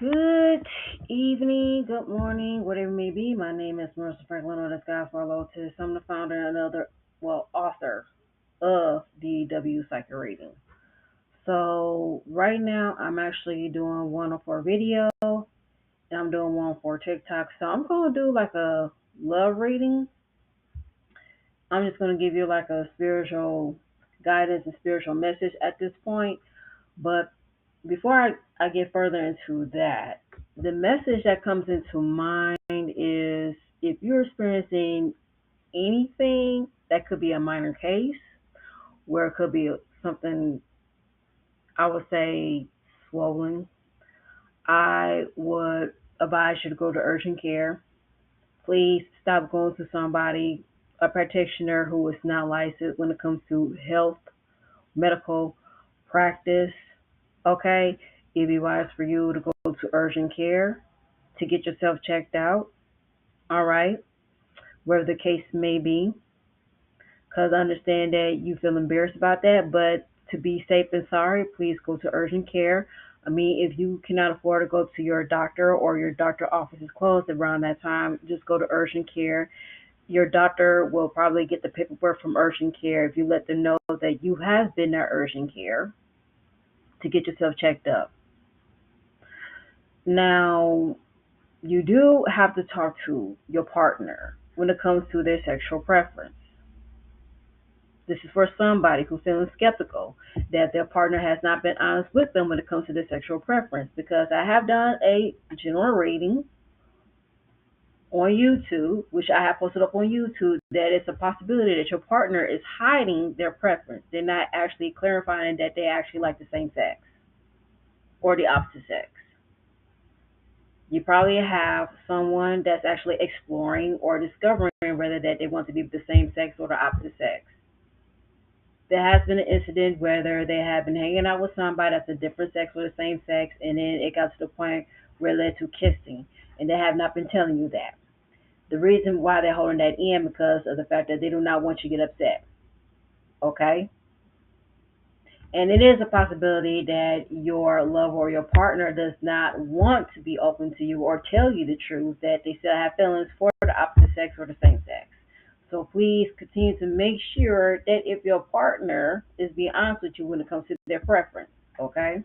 Good evening, good morning, whatever it may be. My name is Marissa Franklin, or the Sky for Lotus. I'm the founder and author of the W Cycle Reading. So right now, I'm actually doing one for video, and I'm doing one for TikTok. So I'm gonna do like a love reading. I'm just gonna give you like a spiritual guidance and spiritual message at this point. But before I get further into that, the message that comes into mind is if you're experiencing anything that could be a minor case, where it could be something, I would say, swollen, I would advise you to go to urgent care. Please stop going to somebody, a practitioner who is not licensed when it comes to health, medical practice. Okay, it'd be wise for you to go to urgent care to get yourself checked out. All right, wherever the case may be, because I understand that you feel embarrassed about that, but to be safe and sorry, please go to urgent care. I mean, if you cannot afford to go to your doctor or your doctor office is closed around that time, just go to urgent care. Your doctor will probably get the paperwork from urgent care if you let them know that you have been at urgent care to get yourself checked up. Now, you do have to talk to your partner when it comes to their sexual preference. This is for somebody who's feeling skeptical that their partner has not been honest with them when it comes to their sexual preference. Because I have done a general reading on YouTube, which I have posted up on YouTube, that it's a possibility that your partner is hiding their preference. They're not actually clarifying that they actually like the same sex or the opposite sex. You probably have someone that's actually exploring or discovering whether that they want to be the same sex or the opposite sex. There has been an incident whether they have been hanging out with somebody that's a different sex or the same sex, and then it got to the point where it led to kissing, and they have not been telling you that. The reason why they're holding that in because of the fact that they do not want you to get upset. Okay? And it is a possibility that your lover or your partner does not want to be open to you or tell you the truth, that they still have feelings for the opposite sex or the same sex. So please continue to make sure that if your partner is being honest with you when it comes to their preference, okay?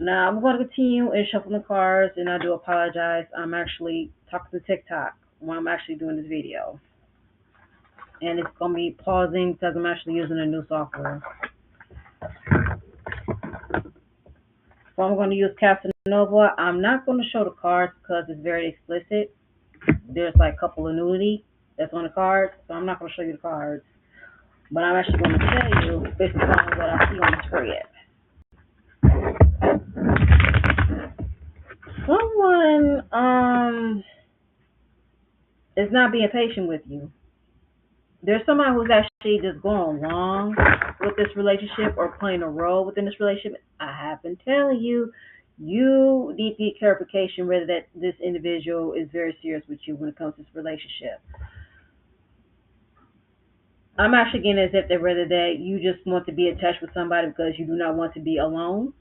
Now I'm going to continue and shuffle the cards, and I do apologize. I'm actually talking to TikTok while I'm actually doing this video, and it's going to be pausing because I'm actually using a new software. So I'm going to use Casanova. I'm not going to show the cards because it's very explicit. There's like a couple of nudity that's on the cards, so I'm not going to show you the cards. But I'm actually going to tell you based upon what I see on the spread. Someone is not being patient with you. There's someone who's actually just going along with this relationship or playing a role within this relationship. I have been telling you, you need to get clarification whether that this individual is very serious with you when it comes to this relationship. I'm actually getting as if that whether that you just want to be in touch with somebody because you do not want to be alone,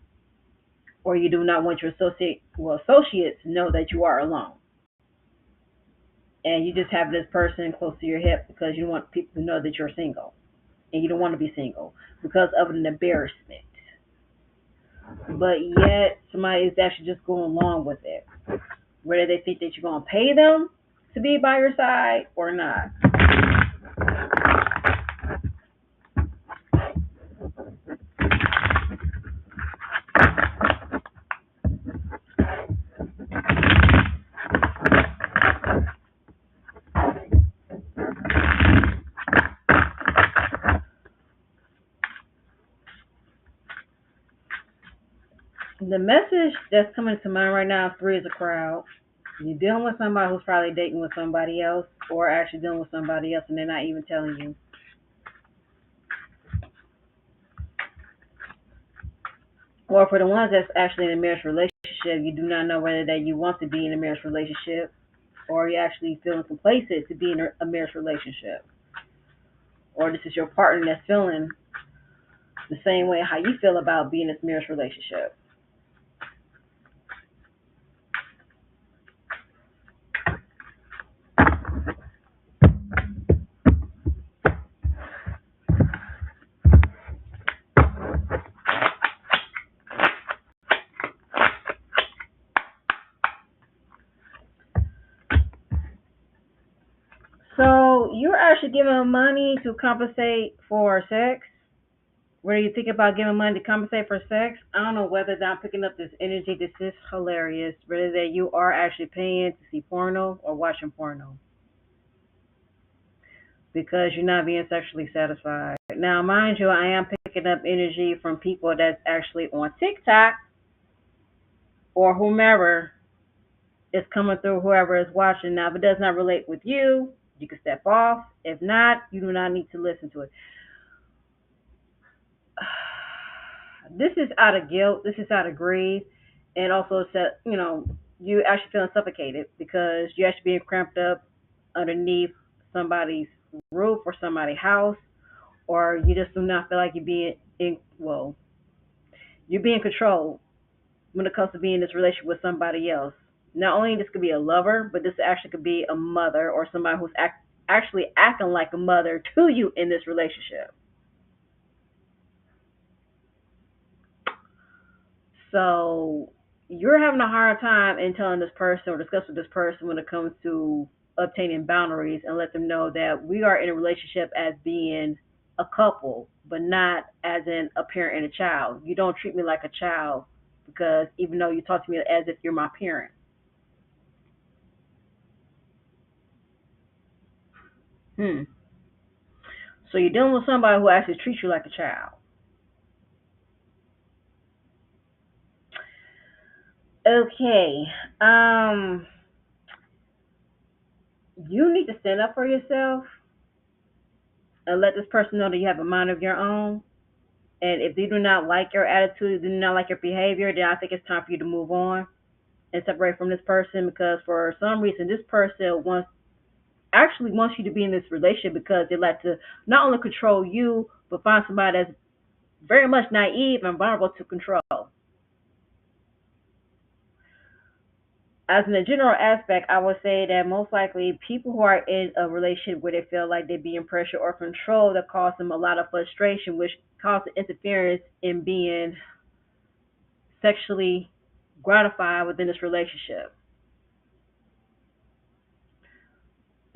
or you do not want your associates to know that you are alone, and you just have this person close to your hip because you want people to know that you're single, and you don't want to be single because of an embarrassment. But yet somebody is actually just going along with it, whether they think that you're going to pay them to be by your side or not. The message that's coming to mind right now is three is a crowd. You're dealing with somebody who's probably dating with somebody else or actually dealing with somebody else and they're not even telling you. Or for the ones that's actually in a marriage relationship, you do not know whether that you want to be in a marriage relationship or you're actually feeling complacent to be in a marriage relationship. Or this is your partner that's feeling the same way how you feel about being in this marriage relationship. So you're actually giving money to compensate for sex? Where you think about giving money to compensate for sex? I don't know whether that I'm picking up this energy. This is hilarious. Whether that you are actually paying to see porno or watching porno because you're not being sexually satisfied. Now, mind you, I am picking up energy from people that's actually on TikTok or whomever is coming through, whoever is watching. Now, if it does not relate with you, you can step off. If not, you do not need to listen to it. This is out of guilt. This is out of greed, and also it's that you actually feeling suffocated because you actually being cramped up underneath somebody's roof or somebody's house, or you just do not feel like you're being you're being controlled when it comes to being in this relationship with somebody else. Not only this could be a lover, but this actually could be a mother or somebody who's actually acting like a mother to you in this relationship. So you're having a hard time in telling this person or discuss with this person when it comes to obtaining boundaries and let them know that we are in a relationship as being a couple, but not as in a parent and a child. You don't treat me like a child because even though you talk to me as if you're my parent. Hmm. So you're dealing with somebody who actually treats you like a child. Okay. Um, you need to stand up for yourself and let this person know that you have a mind of your own. And if they do not like your attitude, do not like your behavior, then I think it's time for you to move on and separate from this person because for some reason this person wants you to be in this relationship because they like to not only control you but find somebody that's very much naive and vulnerable to control. As in a general aspect, I would say that most likely people who are in a relationship where they feel like they're being pressured or controlled that cause them a lot of frustration, which causes interference in being sexually gratified within this relationship.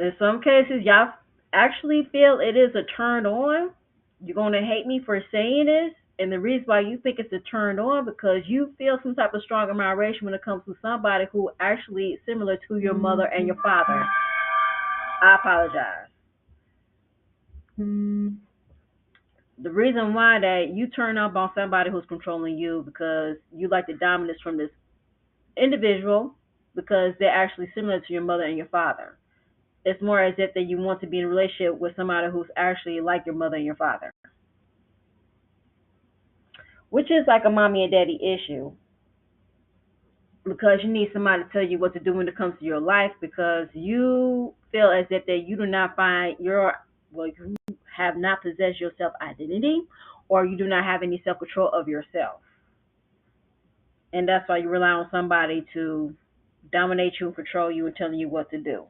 In some cases, y'all actually feel it is a turn on. You're going to hate me for saying this. And the reason why you think it's a turn on because you feel some type of strong admiration when it comes to somebody who actually is similar to your mother and your father. I apologize. The reason why that you turn up on somebody who's controlling you because you like the dominance from this individual because they're actually similar to your mother and your father. It's more as if that you want to be in a relationship with somebody who's actually like your mother and your father, which is like a mommy and daddy issue because you need somebody to tell you what to do when it comes to your life because you feel as if that you do not find you have not possessed your self identity or you do not have any self control of yourself. And that's why you rely on somebody to dominate you and control you and telling you what to do.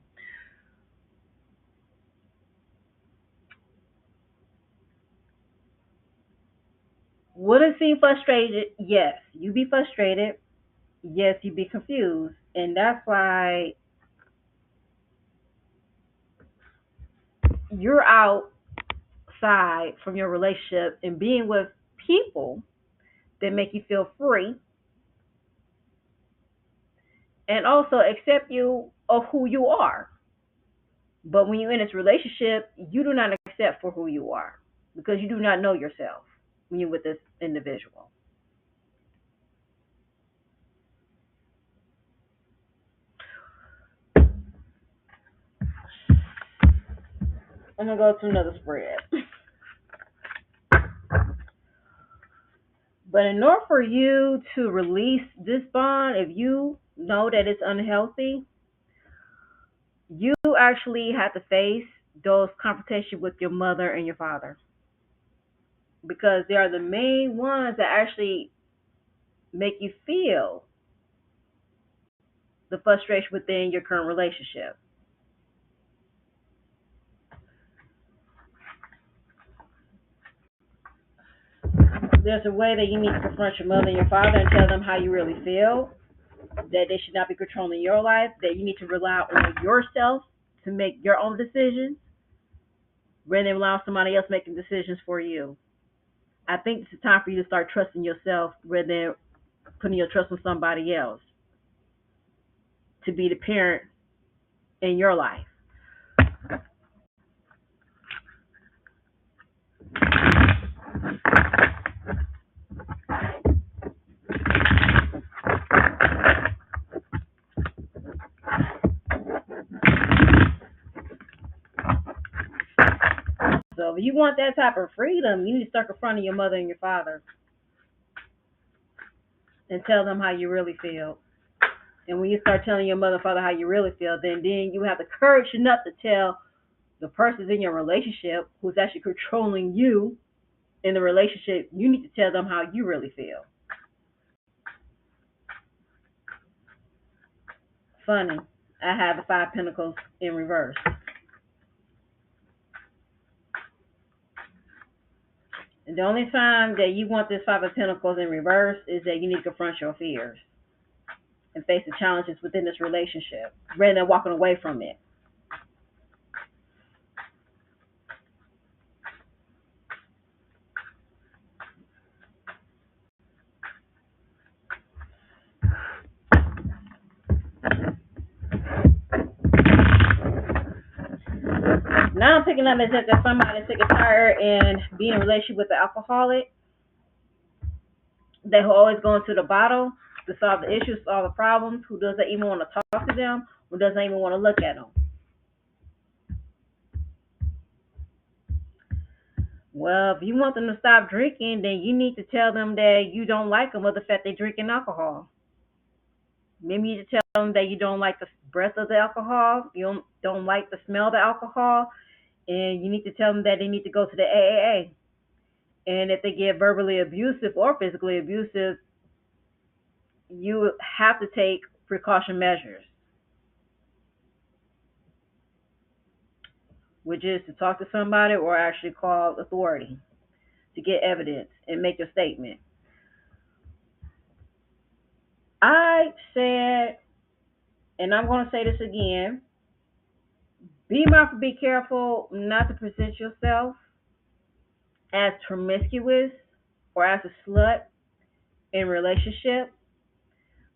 Would it seem frustrated? Yes, you be frustrated. Yes, you be confused, and that's why you're outside from your relationship and being with people that make you feel free and also accept you of who you are. But when you're in this relationship, you do not accept for who you are because you do not know yourself when you're with this individual. I'm gonna go to another spread. But in order for you to release this bond, if you know that it's unhealthy, you actually have to face those confrontations with your mother and your father because they are the main ones that actually make you feel the frustration within your current relationship. There's a way that you need to confront your mother and your father and tell them how you really feel, that they should not be controlling your life, that you need to rely on yourself to make your own decisions, rather than allowing somebody else making decisions for you. I think it's time for you to start trusting yourself rather than putting your trust on somebody else to be the parent in your life. So if you want that type of freedom, you need to start confronting your mother and your father and tell them how you really feel. And when you start telling your mother and father how you really feel, then you have the courage enough to tell the persons in your relationship who's actually controlling you in the relationship, you need to tell them how you really feel. Funny, I have the Five Pentacles in reverse. And the only time that you want this Five of Pentacles in reverse is that you need to confront your fears and face the challenges within this relationship rather than walking away from it. Now I'm picking up as if there's somebody sick and tired and being in a relationship with an alcoholic. They who always going to the bottle to solve the issues, solve the problems, who doesn't even want to talk to them, who doesn't even want to look at them. Well, if you want them to stop drinking, then you need to tell them that you don't like them or the fact they're drinking alcohol. Maybe you need to tell them that you don't like the breath of the alcohol, you don't like the smell of the alcohol, and you need to tell them that they need to go to the AAA. And if they get verbally abusive or physically abusive, you have to take precaution measures, which is to talk to somebody or actually call authority to get evidence and make a statement. I said, and I'm going to say this again, be mindful, be careful not to present yourself as promiscuous or as a slut in relationship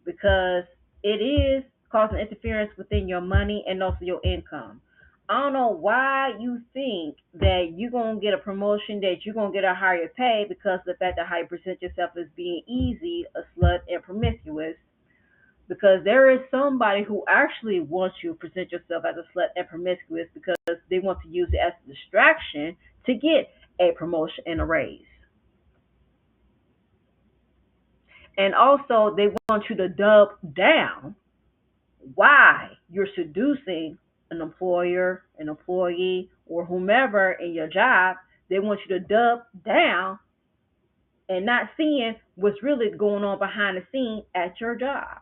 because it is causing interference within your money and also your income. I don't know why you think that you're going to get a promotion, that you're going to get a higher pay because of the fact that how you present yourself as being easy, a slut, and promiscuous. Because there is somebody who actually wants you to present yourself as a slut and promiscuous because they want to use it as a distraction to get a promotion and a raise. And also, they want you to dub down why you're seducing an employer, an employee, or whomever in your job. They want you to dub down and not seeing what's really going on behind the scene at your job.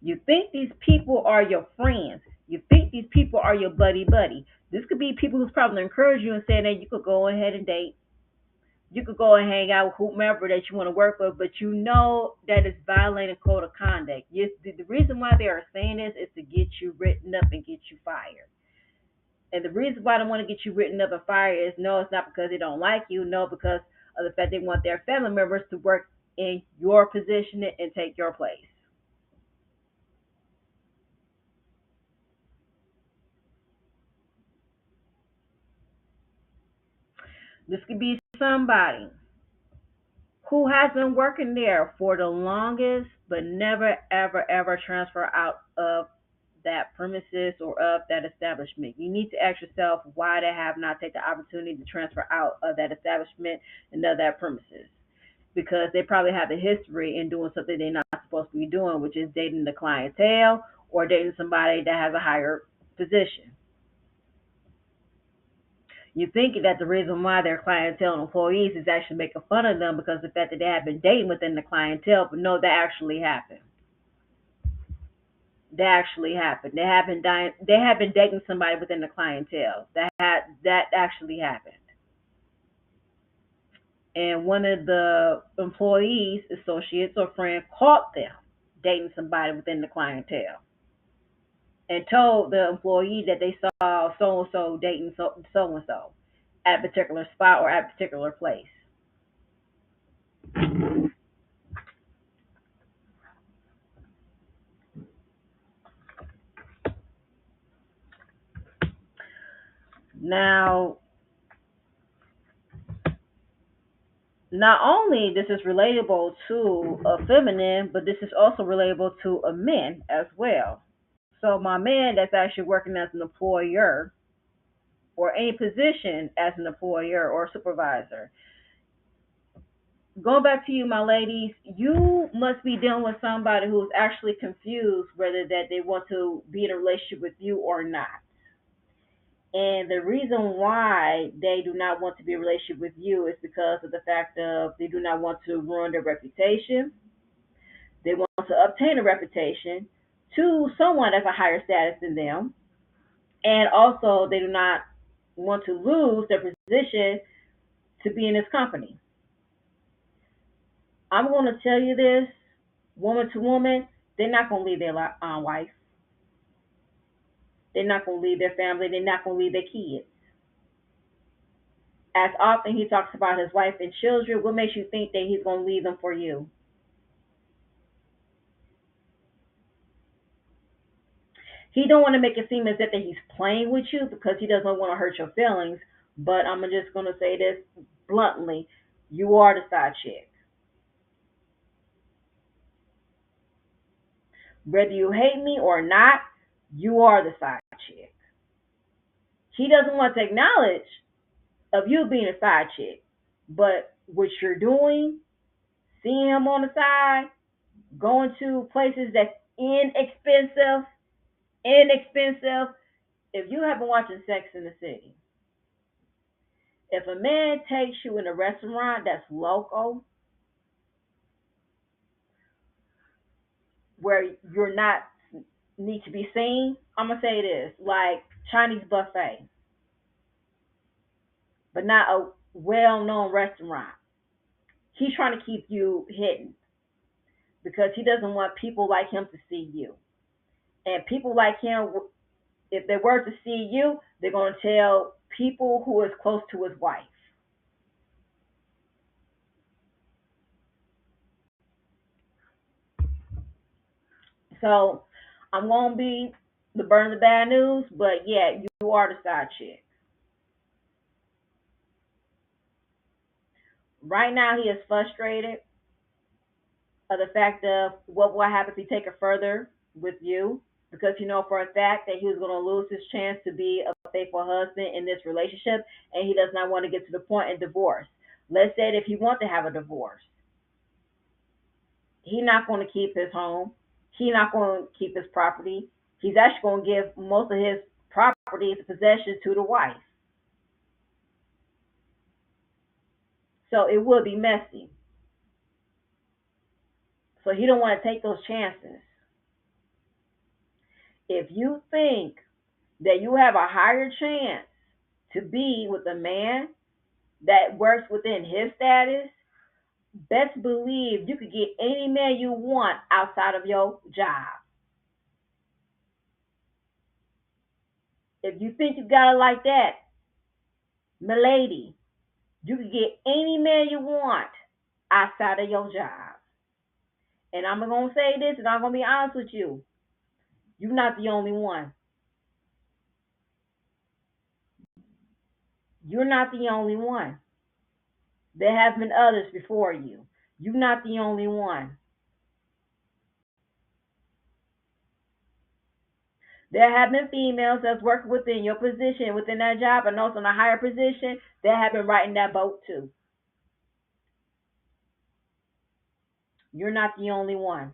You think these people are your friends. You think these people are your buddy. This could be people who's probably encourage you and saying that you could go ahead and date. You could go and hang out with whomever that you want to work with, but you know that it's violating code of conduct. The reason why they are saying this is to get you written up and get you fired. And the reason why they want to get you written up and fired is no, it's not because they don't like you. No, because of the fact they want their family members to work in your position and take your place. This could be somebody who has been working there for the longest, but never, ever, ever transfer out of that premises or of that establishment. You need to ask yourself why they have not taken the opportunity to transfer out of that establishment and of that premises. Because they probably have a history in doing something they're not supposed to be doing, which is dating the clientele or dating somebody that has a higher position. You think that the reason why their clientele and employees is actually making fun of them because of the fact that they have been dating within the clientele, but no, that actually happened. That actually happened. They have been dating somebody within the clientele. That actually happened. And one of the employees, associates, or friends caught them dating somebody within the clientele. and told the employee that they saw so and so dating so and so at a particular spot or at a particular place. Now, not only this is relatable to a feminine, but this is also relatable to a men as well. So my man that's actually working as an employer or any position as an employer or supervisor. Going back to you, my ladies, you must be dealing with somebody who's actually confused whether that they want to be in a relationship with you or not. And the reason why they do not want to be in a relationship with you is because of the fact of they do not want to ruin their reputation. They want to obtain a reputation to someone that's a higher status than them. And also, they do not want to lose their position to be in his company. I'm going to tell you this, woman to woman, they're not going to leave their wife. They're not going to leave their family. They're not going to leave their kids. As often he talks about his wife and children, what makes you think that he's going to leave them for you? He don't want to make it seem as if that he's playing with you because he doesn't want to hurt your feelings. But I'm just going to say this bluntly: you are the side chick. Whether you hate me or not, you are the side chick. He doesn't want to acknowledge of you being a side chick, but what you're doing, seeing him on the side, going to places that's inexpensive. If you haven't watched Sex in the City, if a man takes you in a restaurant that's local, where you're not need to be seen, I'm gonna say this, like Chinese buffet, but not a well-known restaurant. He's trying to keep you hidden because he doesn't want people like him to see you. And people like him, if they were to see you, they're going to tell people who is close to his wife. So I'm going to be the burn of the bad news, but yeah, you are the side chick. Right now, he is frustrated of the fact of what will happen if he take it further with you, because you know for a fact that he was going to lose his chance to be a faithful husband in this relationship, and he does not want to get to the point in divorce. Let's say that if he wants to have a divorce, he's not going to keep his home. He's not going to keep his property. He's actually going to give most of his property, his possession, to the wife. So it will be messy. So he don't want to take those chances. If you think that you have a higher chance to be with a man that works within his status, best believe you could get any man you want outside of your job. If you think you got it like that, milady, you could get any man you want outside of your job. And I'm gonna say this, and I'm gonna be honest with you. You're not the only one. You're not the only one. There have been others before you. You're not the only one. There have been females that's working within your position, within that job, and also in a higher position that have been riding that boat too. You're not the only one.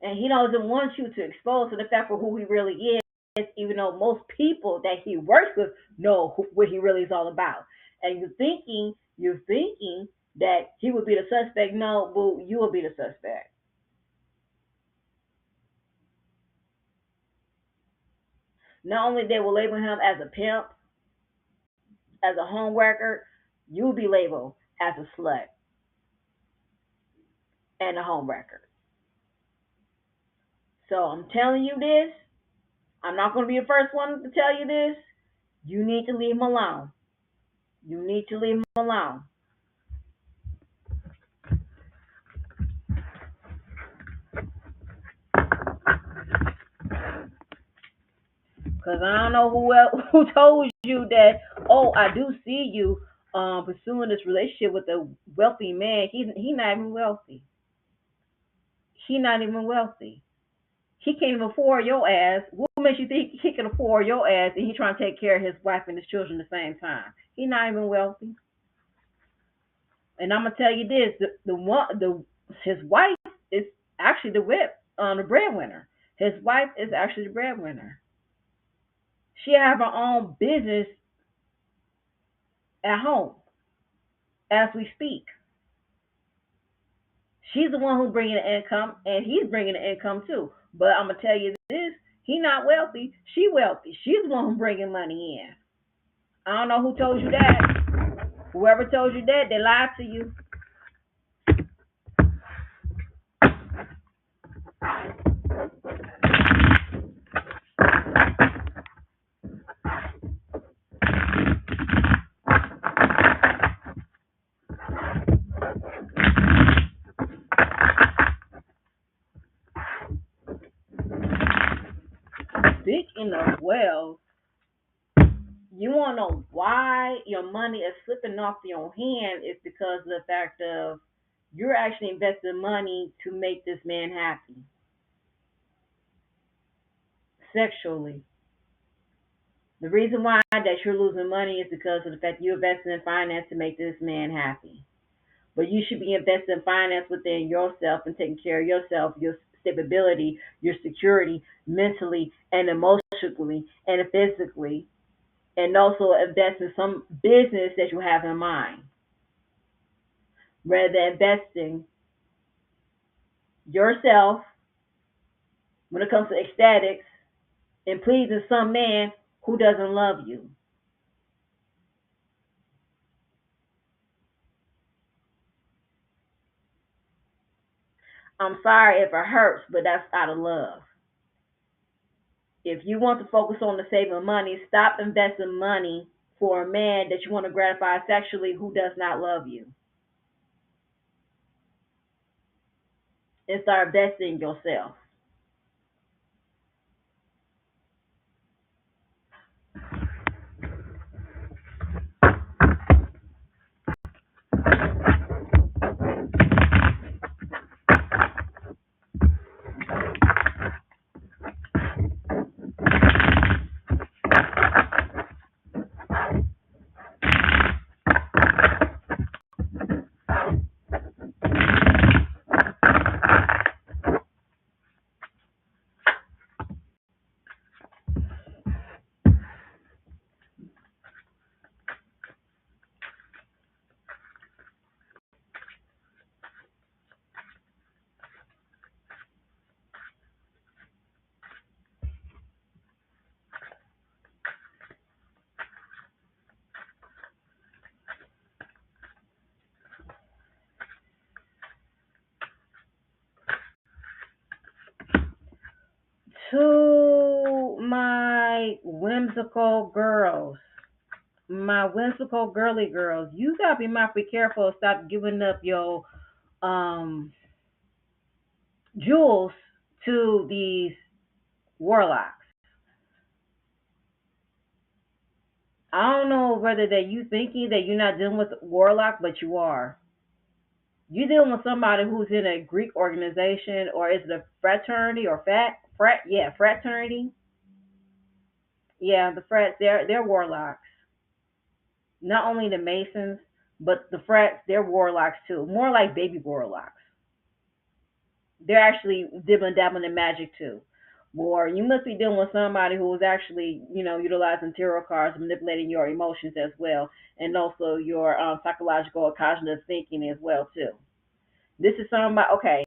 And he doesn't want you to expose to the fact for who he really is, even though most people that he works with know what he really is all about. And you're thinking that he would be the suspect. No, boo, you will be the suspect. Not only they will label him as a pimp, as a home worker, you'll be labeled as a slut and a homewrecker. So I'm telling you this. I'm not going to be the first one to tell you this. You need to leave him alone. You need to leave him alone. Because I don't know who else, who told you that, oh, I do see you pursuing this relationship with a wealthy man. He not even wealthy. He not even wealthy. He can't even afford your ass. What makes you think he can afford your ass and he trying to take care of his wife and his children at the same time? He not even wealthy. And I'm gonna tell you this: the one, the his wife is actually the breadwinner. His wife is actually the breadwinner. She have her own business at home as we speak. She's the one who's bringing the income, and he's bringing the income too. But I'm gonna tell you this: he not wealthy. She wealthy. She's the one who's bringing money in. I don't know who told you that. Whoever told you that, they lied to you. Speaking of wealth, you want to know why your money is slipping off your hand? Is because of the fact of you're actually investing money to make this man happy sexually. The reason why that you're losing money is because of the fact you're investing in finance to make this man happy. But you should be investing in finance within yourself and taking care of yourself, your stability, your security, mentally and emotionally and physically, and also invest in some business that you have in mind, rather than investing yourself when it comes to ecstatics and pleasing some man who doesn't love you. I'm sorry if it hurts, but that's out of love. If you want to focus on the saving money, stop investing money for a man that you want to gratify sexually who does not love you, and start investing in yourself. To my whimsical girly girls, you gotta be mighty careful. Stop giving up your um jewels to these warlocks. I don't know whether that you thinking that you're not dealing with warlock, but you are. You're dealing with somebody who's in a Greek organization, or is it a fraternity or yeah, fraternity. Yeah, the frats, they're warlocks. Not only the Masons, but the frats, they're warlocks too. More like baby warlocks. They're actually dibbling dabbling in magic too. Or you must be dealing with somebody who is actually, utilizing tarot cards, manipulating your emotions as well, and also your psychological or cognitive thinking as well too. This is somebody. Okay,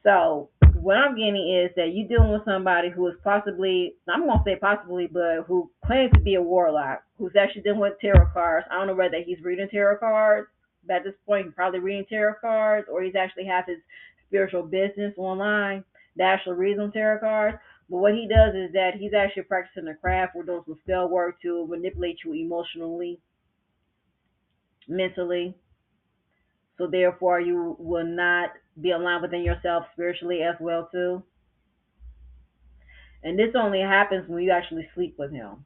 so What I'm getting is that you're dealing with somebody who is possibly, I'm going to say possibly, but who claims to be a warlock, who's actually dealing with tarot cards. I don't know whether he's reading tarot cards, but at this point, he's probably reading tarot cards, or he's actually has his spiritual business online that actually reads on tarot cards. But what he does is that he's actually practicing the craft or doing some spell work to manipulate you emotionally, mentally, so therefore you will not be aligned within yourself spiritually as well too. And this only happens when you actually sleep with him.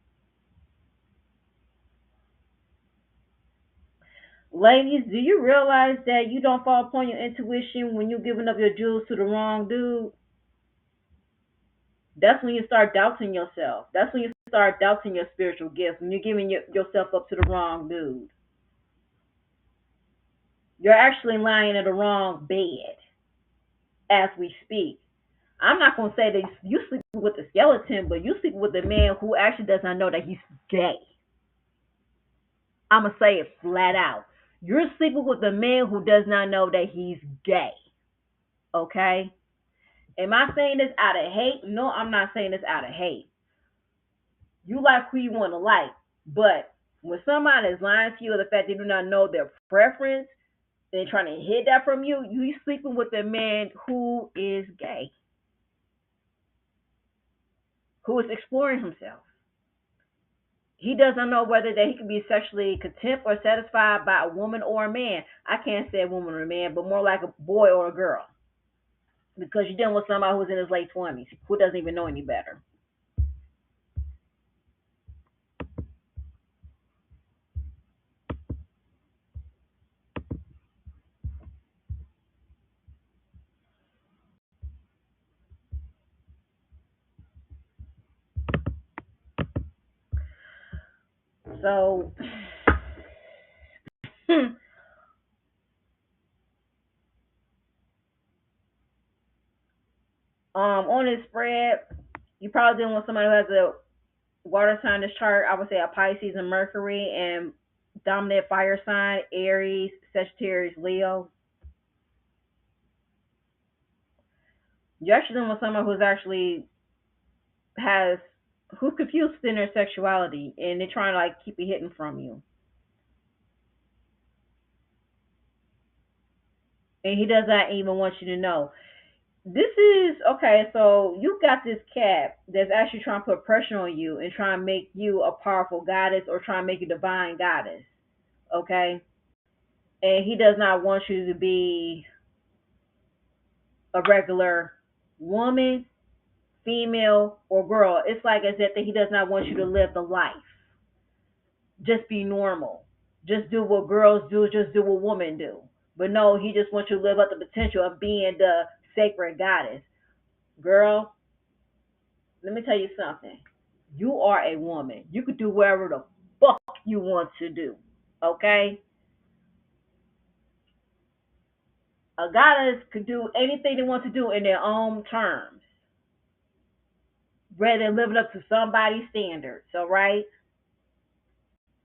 Ladies, do you realize that you don't fall upon your intuition when you're giving up your jewels to the wrong dude? That's when you start doubting yourself. That's when you start doubting your spiritual gifts, when you're giving yourself up to the wrong dude. You're actually lying in the wrong bed as we speak. I'm not going to say that you sleep with a skeleton, but you sleep with a man who actually does not know that he's gay. I'm going to say it flat out. You're sleeping with a man who does not know that he's gay. Okay? Am I saying this out of hate? No, I'm not saying this out of hate. You like who you want to like. But when somebody is lying to you, the fact they do not know their preference, they're trying to hid that from you, you sleeping with a man who is gay, who is exploring himself. He doesn't know whether that he can be sexually content or satisfied by a woman or a man. I can't say a woman or a man, but more like a boy or a girl. Because you're dealing with somebody who's in his late 20s, who doesn't even know any better. So, on this spread, you're probably dealing with somebody who has a water sign in this chart. I would say a Pisces and Mercury, and dominant fire sign, Aries, Sagittarius, Leo. You're actually dealing with someone who's actually has who's confused in their sexuality, and they're trying to like keep it hidden from you. And he does not even want you to know. This is okay. So you got this cat that's actually trying to put pressure on you and trying to make you a powerful goddess or trying to make you a divine goddess. Okay, and he does not want you to be a regular woman, female, or girl. It's like as if that he does not want you to live the life. Just be normal. Just do what girls do. Just do what women do. But no, he just wants you to live up the potential of being the sacred goddess. Girl, let me tell you something. You are a woman. You could do whatever the fuck you want to do. Okay? A goddess could do anything they want to do in their own terms, rather than living up to somebody's standards. All right?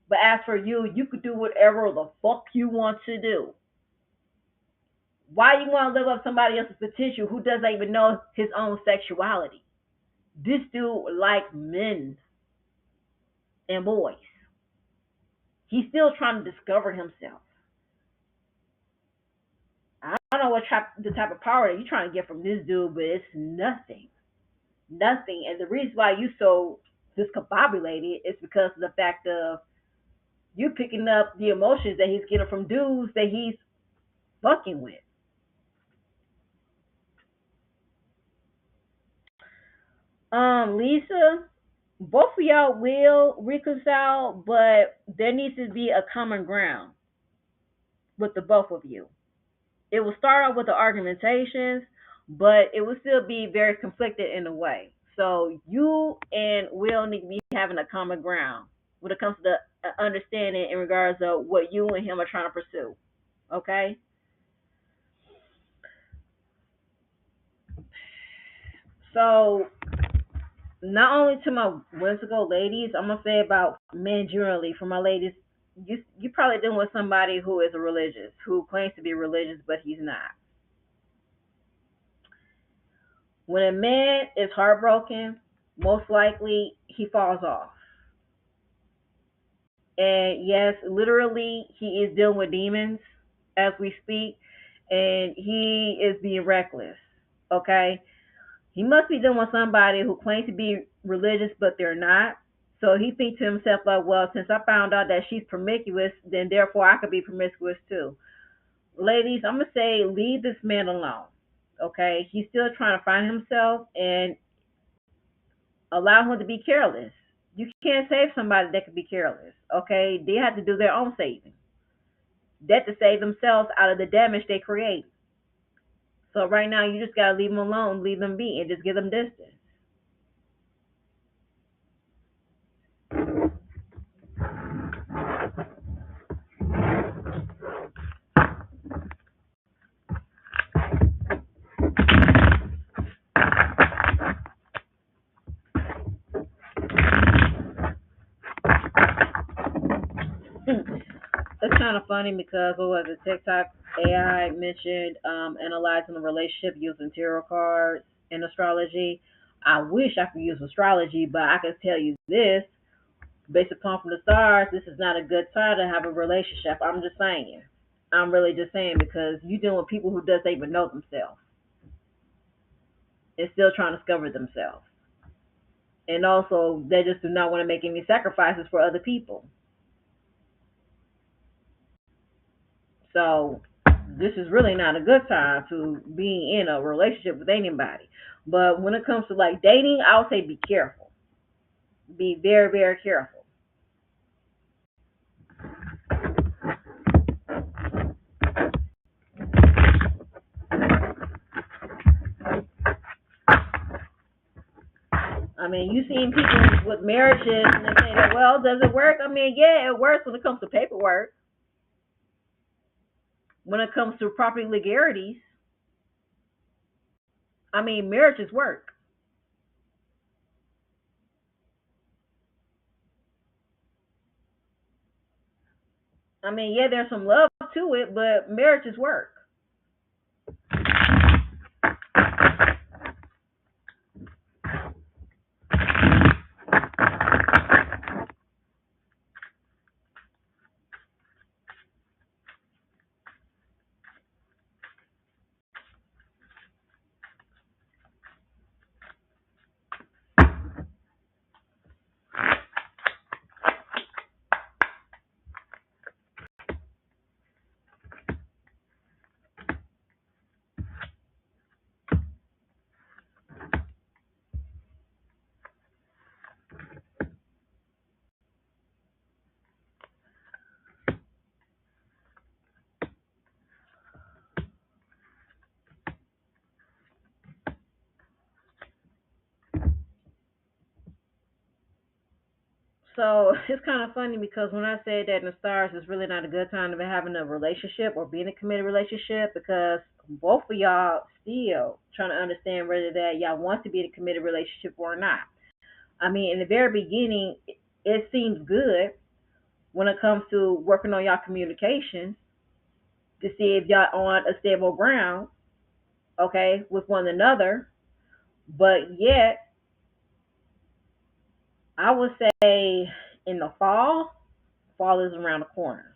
But as for you, you could do whatever the fuck you want to do. Why you want to live up somebody else's potential who doesn't even know his own sexuality? This dude like men and boys. He's still trying to discover himself. I don't know the type of power that you're trying to get from this dude, but it's nothing. Nothing. And the reason why you so discombobulated is because of the fact of you picking up the emotions that he's getting from dudes that he's fucking with. Lisa, both of y'all will reconcile, but there needs to be a common ground with the both of you. It will start off with the argumentations, but it will still be very conflicted in a way. So you and Will need to be having a common ground when it comes to the understanding in regards of what you and him are trying to pursue. Okay? So not only to my whimsical ladies, I'm gonna say about men generally. For my ladies, you probably dealing with somebody who is a religious, who claims to be religious, but he's not. When a man is heartbroken, most likely he falls off. And yes, literally, he is dealing with demons as we speak, and he is being reckless. Okay, he must be dealing with somebody who claims to be religious, but they're not. So he thinks to himself, like, well, since I found out that she's promiscuous, then therefore I could be promiscuous too. Ladies, I'm gonna say, leave this man alone. Okay, he's still trying to find himself, and allow him to be careless. You can't save somebody that can be careless. Okay, they have to do their own saving. They have to save themselves out of the damage they create. So right now, you just gotta leave them alone, leave them be, and just give them distance. It's kind of funny because what was it? TikTok AI mentioned analyzing the relationship using tarot cards and astrology. I wish I could use astrology, but I can tell you this: based upon from the stars, this is not a good time to have a relationship. I'm just saying. I'm really just saying because you dealing with people who doesn't even know themselves and still trying to discover themselves, and also they just do not want to make any sacrifices for other people. So this is really not a good time to be in a relationship with anybody. But when it comes to like dating, I would say be careful. Be very, very careful. I mean, you seen people with marriages and they say that, well, does it work? I mean, yeah, it works when it comes to paperwork. When it comes to property legalities, I mean, marriages work. I mean, yeah, there's some love to it, but marriages work. So it's kind of funny because when I said that in the stars, it's really not a good time to be having a relationship or being in a committed relationship because both of y'all still trying to understand whether that y'all want to be in a committed relationship or not. I mean, in the very beginning, it seems good when it comes to working on y'all communication to see if y'all on a stable ground, okay, with one another. But yet, I would say in the fall is around the corner.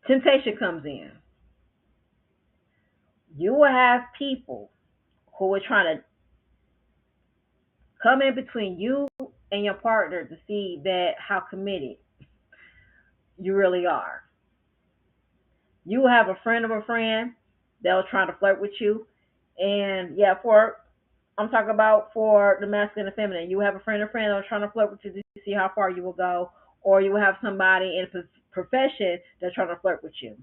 Temptation comes in. You will have people who are trying to come in between you and your partner to see that how committed you really are. You will have a friend of a friend that will try to flirt with you, and yeah, for I'm talking about for the masculine and feminine. You will have a friend or friend that will try to flirt with you to see how far you will go, or you will have somebody in a profession that's trying to flirt with you.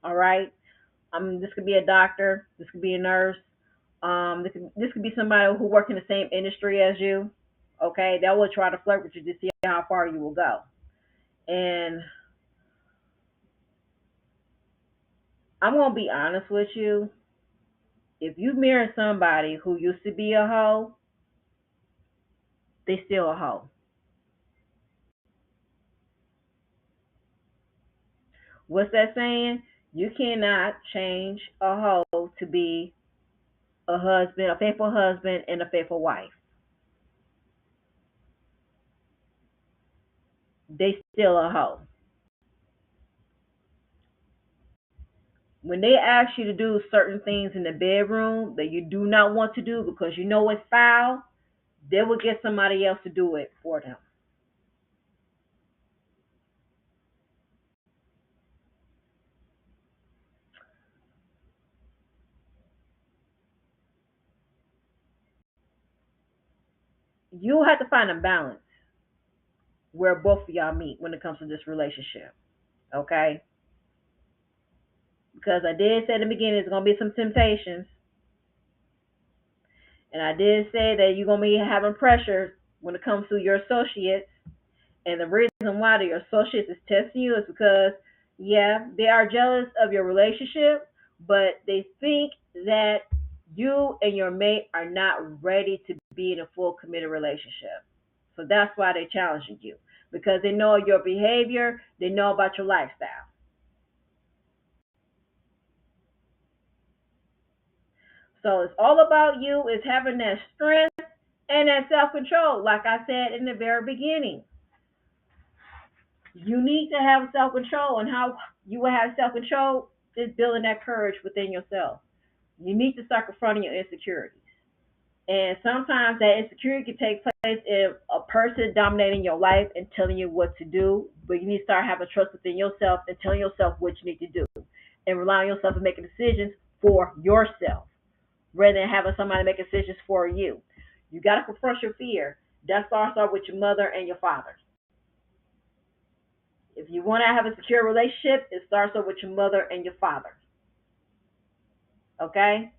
All right. This could be a doctor. This could be a nurse. This could be somebody who works in the same industry as you. Okay, that will try to flirt with you to see how far you will go. And I'm gonna be honest with you. If you marry somebody who used to be a hoe, they still a hoe. What's that saying? You cannot change a hoe to be a faithful husband, and a faithful wife. They still a hoe. When they ask you to do certain things in the bedroom that you do not want to do because you know it's foul, they will get somebody else to do it for them. You have to find a balance where both of y'all meet when it comes to this relationship. Okay? Because I did say in the beginning there's gonna be some temptations. And I did say that you're gonna be having pressure when it comes to your associates. And the reason why your associates is testing you is because, yeah, they are jealous of your relationship, but they think that you and your mate are not ready to be in a full committed relationship. So that's why they're challenging you because they know your behavior, they know about your lifestyle. So it's all about you is having that strength and that self control. Like I said in the very beginning, you need to have self control, and how you will have self control is building that courage within yourself. You need to start confronting your insecurities. And sometimes that insecurity can take place in a person dominating your life and telling you what to do, but you need to start having trust within yourself and telling yourself what you need to do and relying on yourself to make decisions for yourself rather than having somebody make decisions for you. You got to confront your fear. That starts off with your mother and your father. If you want to have a secure relationship, it starts off with your mother and your father. Okay?